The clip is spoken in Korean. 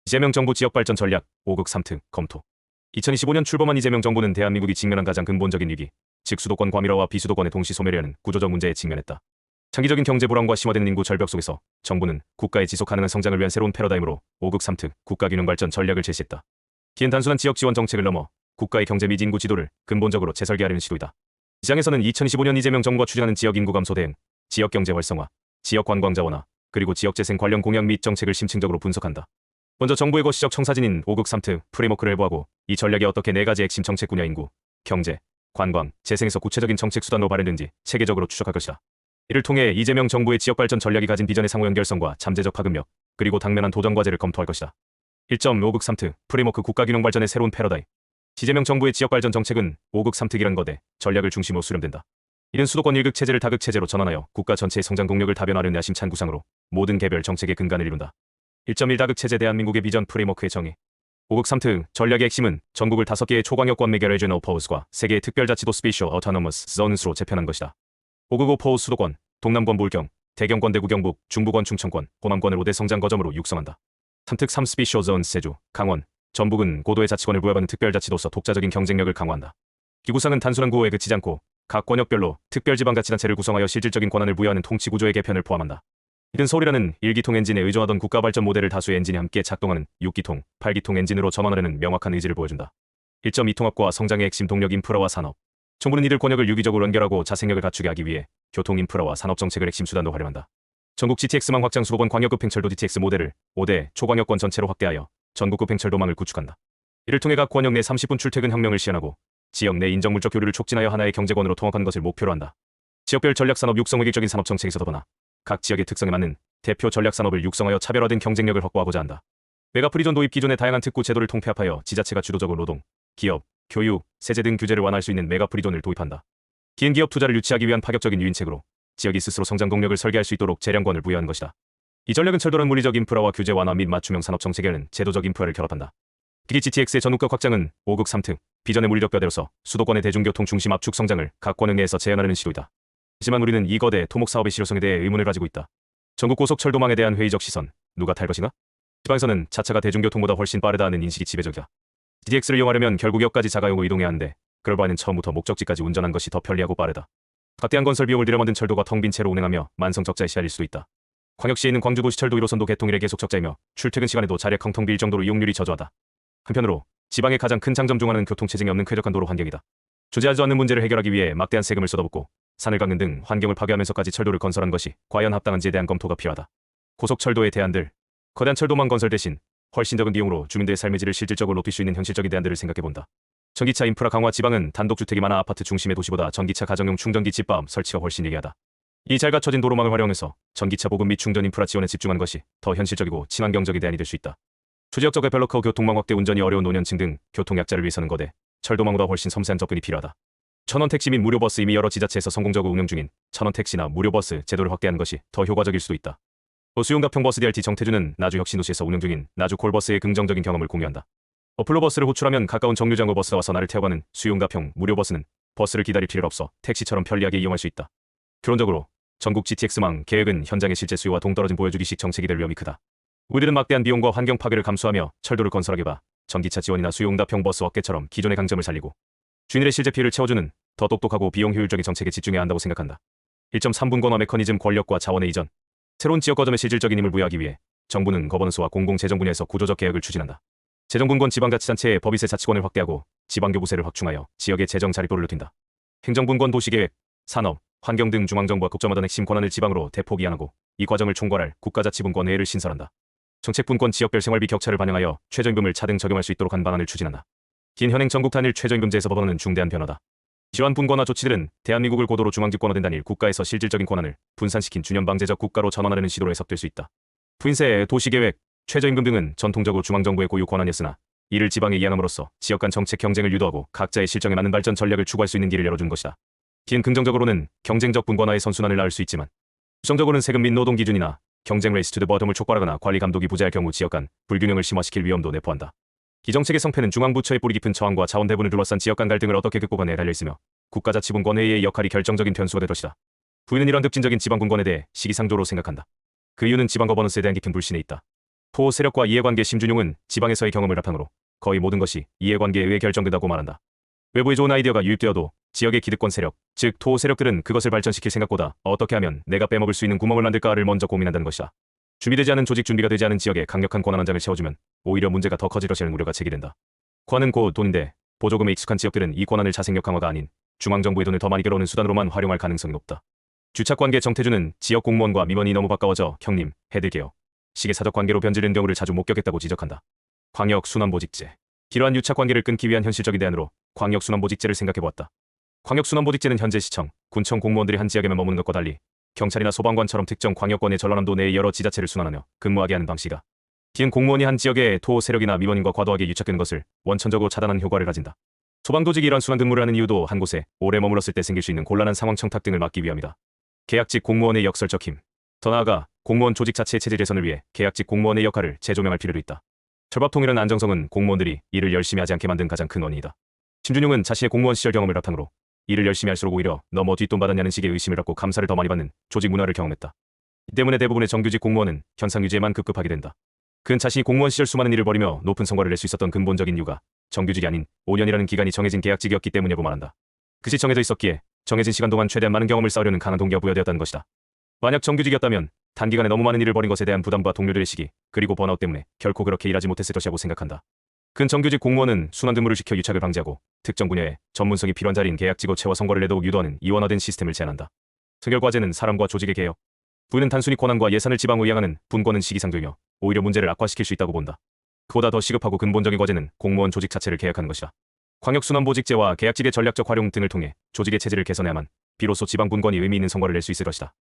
이재명 정부 지역발전 전략 5극 3특 검토. 2025년 출범한 이재명 정부는 대한민국이 직면한 가장 근본적인 위기, 즉 수도권 과밀화와 비수도권의 동시 소멸이라는 구조적 문제에 직면했다. 장기적인 경제 불안과 심화되는 인구 절벽 속에서 정부는 국가의 지속 가능한 성장을 위한 새로운 패러다임으로 5극 3특 국가균형 발전 전략을 제시했다. 기엔 단순한 지역 지원 정책을 넘어 국가의 경제 및 인구 지도를 근본적으로 재설계하려는 시도이다. 시장에서는 2025년 이재명 정부가 추진하는 지역 인구 감소 대응, 지역 경제 활성화, 지역 관광 자원화, 그리고 지역 재생 관련 공약 및 정책을 심층적으로 분석한다. 먼저 정부의 거시적 청사진인 5극 3특 프레임워크를 해보하고 이 전략이 어떻게 네 가지 핵심 정책 분야 인구, 경제, 관광, 재생에서 구체적인 정책 수단으로 발현된지 체계적으로 추적할 것이다. 이를 통해 이재명 정부의 지역발전 전략이 가진 비전의 상호 연결성과 잠재적 파급력, 그리고 당면한 도전 과제를 검토할 것이다. 1.5극 3특 프레임워크 국가균형 발전의 새로운 패러다임. 이재명 정부의 지역발전 정책은 5극 3특이란 거대 전략을 중심으로 수렴된다. 이는 수도권 1극 체제를 다극 체제로 전환하여 국가 전체의 성장 동력을 다변화하려는 야심찬 구상으로 모든 개별 정책의 근간을 이룬다. 1.1 다극 체제 대한민국의 비전 프레임워크의 정의. 5극 3특 전략의 핵심은 전국을 5개의 초광역권 및 regional pows과 3개의 특별자치도 spatial autonomous zones로 재편한 것이다. 5극 5 pows 수도권, 동남권 물경, 대경권 대구 경북, 중부권 충청권, 호남권을 5대 성장 거점으로 육성한다. 3특 3 spatial zones 제주, 강원, 전북은 고도의 자치권을 부여받는 특별자치도서 독자적인 경쟁력을 강화한다. 기구상은 단순한 구호에 그치지 않고 각 권역별로 특별지방자치단체를 구성하여 실질적인 권한을 부여하는 통치구조의 개편을 포함한다. 이는 서울이라는 1기통 엔진에 의존하던 국가발전 모델을 다수의 엔진이 함께 작동하는 6기통, 8기통 엔진으로 전환하려는 명확한 의지를 보여준다. 1.2 통합과 성장의 핵심 동력 인프라와 산업. 정부는 이들 권역을 유기적으로 연결하고 자생력을 갖추게 하기 위해 교통 인프라와 산업 정책을 핵심 수단으로 활용한다. 전국 GTX망 확장 수도권 광역급 횡철도 DTX 모델을 5대 초광역권 전체로 확대하여 전국급 횡철도망을 구축한다. 이를 통해 각 권역 내 30분 출퇴근 혁명을 시연하고 지역 내 인적물적 교류를 촉진하여 하나의 경제권으로 통합하는 것을 목표로 한다. 지역별 전략산업 육성 획일적인 산업 정책에서 더나 각 지역의 특성에 맞는 대표 전략산업을 육성하여 차별화된 경쟁력을 확보하고자 한다. 메가프리존 도입 기존의 다양한 특구 제도를 통폐합하여 지자체가 주도적으로 노동, 기업, 교육, 세제 등 규제를 완화할 수 있는 메가프리존을 도입한다. 기인기업 투자를 유치하기 위한 파격적인 유인책으로 지역이 스스로 성장 동력을 설계할 수 있도록 재량권을 부여한 것이다. 이 전략은 철도랑 물리적 인프라와 규제 완화 및 맞춤형 산업 정책에는 제도적 인프라를 결합한다. 특히 GTX의 전국급 확장은 5극 3특, 비전의 물리적 뼈대로서 수도권의 대중교통 중심 압축 성장을 각 권역 내에서 제한하려는 시도이다. 하지만 우리는 이 거대 토목 사업의 실효성에 대해 의문을 가지고 있다. 전국 고속철도망에 대한 회의적 시선, 누가 탈 것인가? 지방에서는 자차가 대중교통보다 훨씬 빠르다는 인식이 지배적이다. GTX를 이용하려면 결국 역까지 자가용으로 이동해야 하는데 그럴 바에는 처음부터 목적지까지 운전한 것이 더 편리하고 빠르다. 막대한 건설 비용을 들여 만든 철도가 텅 빈 채로 운행하며 만성 적자에 시달릴 수도 있다. 광역시에 있는 광주도시철도 1호선도 개통 이래 계속 적자이며 출퇴근 시간에도 자력 텅텅 빌 정도로 이용률이 저조하다. 한편으로 지방의 가장 큰 장점 중 하나는 교통체증이 없는 쾌적한 도로 환경이다. 존재하지 않는 문제를 해결하기 위해 막대한 세금을 쏟아붓고 산을 깎는 등 환경을 파괴하면서까지 철도를 건설한 것이 과연 합당한지에 대한 검토가 필요하다. 고속철도의 대안들. 거대한 철도망 건설 대신 훨씬 적은 비용으로 주민들의 삶의 질을 실질적으로 높일 수 있는 현실적인 대안들을 생각해본다. 전기차 인프라 강화. 지방은 단독주택이 많아 아파트 중심의 도시보다 전기차 가정용 충전기 집밥 설치가 훨씬 예리하다. 이 잘 갖춰진 도로망을 활용해서 전기차 보급 및 충전 인프라 지원에 집중한 것이 더 현실적이고 친환경적인 대안이 될 수 있다. 초지역적 데벨로커 교통망 확대. 운전이 어려운 노년층 등 교통약자를 위해서는 거대 철도망보다 훨씬 섬세한 접근이 필요하다. 천원 택시 및 무료버스. 이미 여러 지자체에서 성공적으로 운영 중인 천원 택시나 무료버스 제도를 확대하는 것이 더 효과적일 수도 있다. 수용답형 버스 DRT 정태주는 나주 혁신도시에서 운영 중인 나주 콜버스의 긍정적인 경험을 공유한다. 어플로 버스를 호출하면 가까운 정류장으로 버스가 와서 나를 태워가는 수용답형 무료버스는 버스를 기다릴 필요가 없어 택시처럼 편리하게 이용할 수 있다. 결론적으로 전국 GTX망 계획은 현장의 실제 수요와 동떨어진 보여주기식 정책이 될 위험이 크다. 우리들은 막대한 비용과 환경 파괴를 감수하며 철도를 건설하게 봐 전기차 지원이나 수용답형 버스 업계처럼 기존의 강점을 살리고 주인들의 실제 피해를 채워주는 더 똑똑하고 비용 효율적인 정책에 집중해야 한다고 생각한다. 1.3분 권화 메커니즘. 권력과 자원의 이전. 새로운 지역 거점에 실질적인 힘을 부여하기 위해 정부는 거버넌스와 공공재정 분야에서 구조적 개혁을 추진한다. 재정분권. 지방자치단체의 법인세 자치권을 확대하고 지방교부세를 확충하여 지역의 재정 자립도를 높인다. 행정분권. 도시계획, 산업, 환경 등 중앙정부와 국정하던 핵심 권한을 지방으로 대폭 이양하고 이 과정을 총괄할 국가자치분권회의를 신설한다. 정책분권. 지역별 생활비 격차를 반영하여 최저임금을 차등 적용할 수 있도록 한 방안을 추진한다. 긴 현행 전국 단일 최저임금제에서 벗어나는 중대한 변화다. 이러한 분권화 조치들은 대한민국을 고도로 중앙집권화된 단일 국가에서 실질적인 권한을 분산시킨 준연방제적 국가로 전환하려는 시도로 해석될 수 있다. 부인세, 도시계획, 최저임금 등은 전통적으로 중앙정부의 고유 권한이었으나 이를 지방에 이양함으로써 지역 간 정책 경쟁을 유도하고 각자의 실정에 맞는 발전 전략을 추구할 수 있는 길을 열어준 것이다. 기는 긍정적으로는 경쟁적 분권화의 선순환을 낳을 수 있지만 부정적으로는 세금 및 노동 기준이나 경쟁 레이스 투 더 버텀을 촉발하거나 관리 감독이 부재할 경우 지역 간 불균형을 심화시킬 위험도 내포한다. 기정책의 성패는 중앙부처의 뿌리 깊은 저항과 자원 배분을 둘러싼 지역 간 갈등을 어떻게 극복하느냐에 달려있으며 국가자치분권회의의 역할이 결정적인 변수가 될 것이다. 부인은 이런 득진적인 지방분권에 대해 시기상조로 생각한다. 그 이유는 지방 거버넌스에 대한 깊은 불신에 있다. 토 세력과 이해관계 심준용은 지방에서의 경험을 바탕으로 거의 모든 것이 이해관계에 의해 결정된다고 말한다. 외부에 좋은 아이디어가 유입되어도 지역의 기득권 세력, 즉 토 세력들은 그것을 발전시킬 생각보다 어떻게 하면 내가 빼먹을 수 있는 구멍을 만들까를 먼저 고민한다는 것이다. 준비되지 않은 조직, 준비가 되지 않은 지역에 강력한 권한 한 장을 채워주면 오히려 문제가 더 커질 것이라는 우려가 제기된다. 권은 곧 돈인데 보조금에 익숙한 지역들은 이 권한을 자생력 강화가 아닌 중앙정부의 돈을 더 많이 끌어오는 수단으로만 활용할 가능성이 높다. 주착관계 정태주는 지역 공무원과 민원이 너무 가까워져 형님, 해드릴게요 시계사적 관계로 변질된 경우를 자주 목격했다고 지적한다. 광역순환보직제. 이러한 유착관계를 끊기 위한 현실적인 대안으로 광역순환보직제를 생각해보았다. 광역순환보직제는 현재 시청, 군청 공무원들이 한 지역에만 머무는 것과 달리 경찰이나 소방관처럼 특정 광역권의 전라남도 내의 여러 지자체를 순환하며 근무하게 하는 방식이다. 이는 공무원이 한 지역의 토 세력이나 민원인과 과도하게 유착되는 것을 원천적으로 차단하는 효과를 가진다. 소방조직이 이러한 순환 근무를 하는 이유도 한 곳에 오래 머물렀을 때 생길 수 있는 곤란한 상황 청탁 등을 막기 위함이다. 계약직 공무원의 역설적 힘. 더 나아가 공무원 조직 자체의 체질 개선을 위해 계약직 공무원의 역할을 재조명할 필요도 있다. 철밥통이라는 안정성은 공무원들이 일을 열심히 하지 않게 만든 가장 큰 원인이다. 심준용은 자신의 공무원 시절 경험을 바탕으로 일을 열심히 할수록 오히려 너 뭐 뒷돈 받았냐는 식의 의심을 받고 감사를 더 많이 받는 조직 문화를 경험했다. 이 때문에 대부분의 정규직 공무원은 현상 유지에만 급급하게 된다. 그는 자신이 공무원 시절 수많은 일을 벌이며 높은 성과를 낼 수 있었던 근본적인 이유가 정규직이 아닌 5년이라는 기간이 정해진 계약직이었기 때문이라고 말한다. 그것이 정해져 있었기에 정해진 시간 동안 최대한 많은 경험을 쌓으려는 강한 동기가 부여되었다는 것이다. 만약 정규직이었다면 단기간에 너무 많은 일을 벌인 것에 대한 부담과 동료들의 시기, 그리고 번아웃 때문에 결코 그렇게 일하지 못했을 것이라고 생각한다. 근 정규직 공무원은 순환 근무를 시켜 유착을 방지하고 특정 분야에 전문성이 필요한 자리인 계약직으로 채워 선거를 내도록 유도하는 이원화된 시스템을 제안한다. 특별 과제는 사람과 조직의 개혁. 부는 단순히 권한과 예산을 지방으로 이양하는 분권은 시기상조이며 오히려 문제를 악화시킬 수 있다고 본다. 그보다 더 시급하고 근본적인 과제는 공무원 조직 자체를 개혁하는 것이다. 광역순환보직제와 계약직의 전략적 활용 등을 통해 조직의 체질을 개선해야만 비로소 지방 분권이 의미 있는 성과를 낼 수 있을 것이다.